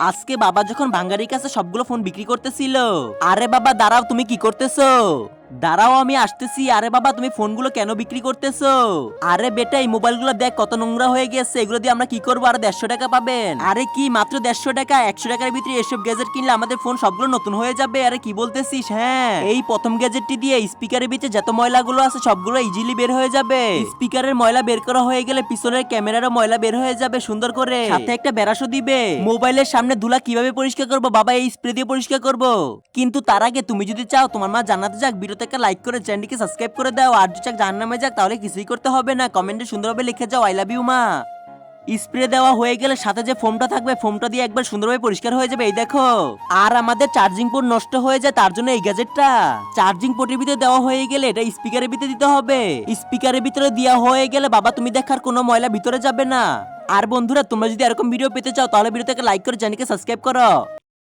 আজকে বাবা যখন ভাঙ্গারির কাছে সবগুলো ফোন বিক্রি করতেছিল। আরে বাবা দাঁড়াও, তুমি কি করতেছো? দাঁড়াও আমি আসতেছি। আরে বাবা তুমি ফোনগুলো কেন বিক্রি করতেছো? আরে বেটা এই মোবাইলগুলো দেখ কত নোংরা হয়ে গেছে, এগুলো দিয়ে আমরা কি করবো? আর 150 টাকা পাবেন। আরে কি মাত্র 150 টাকা? 100 টাকার ভিতরে এসব গ্যাজেট কিনলে আমাদের ফোন সবগুলো নতুন হয়ে যাবে। আরে কি বলতেছিস? হ্যাঁ, এই প্রথম গ্যাজেটটি দিয়ে স্পিকারের ভিতরে যত ময়লাগুলো আছে সবগুলো ইজিলি বের হয়ে যাবে। স্পিকারের ময়লা বের করা হয়ে গেলে পিছনের ক্যামেরারও ময়লা বের হয়ে যাবে সুন্দর করে, সাথে একটা ব্রাশও দিবে। মোবাইলের সামনে ধুলা কিভাবে পরিষ্কার করবো? বাবা এই স্প্রে দিয়ে পরিষ্কার করবো। কিন্তু তার আগে তুমি যদি চাও তোমার মা জান্নাতে যাক, ভিডিওতে একটা লাইক করে চ্যানেলটিকে সাবস্ক্রাইব করে দাও। আর যদি চাক জাহান্নামে যাক তাহলে কিছুই করতে হবে না, কমেন্টে সুন্দরভাবে লিখে যাও আই লাভ ইউ মা। স্প্রে দেওয়া হয়ে গেলে সাথে যে ফোমটা থাকবে ফোমটা দিয়ে একবার সুন্দরভাবে পরিষ্কার হয়ে যাবে। এই দেখো। আর আমাদের চার্জিং পোর্ট নষ্ট হয়ে যায়, তার জন্য এই গ্যাজেটটা চার্জিং পোর্টের ভিতরে দেওয়া হয়ে গেলে এটা স্পিকারের ভিতরে দিতে হবে। স্পিকারের ভিতরে দেওয়া হয়ে গেলে বাবা তুমি দেখার কোনো ময়লা ভিতরে যাবে না। আর বন্ধুরা তোমরা যদি এরকম ভিডিও পেতে চাও তাহলে ভিডিওতে লাইক করে চ্যানেলকে সাবস্ক্রাইব করো।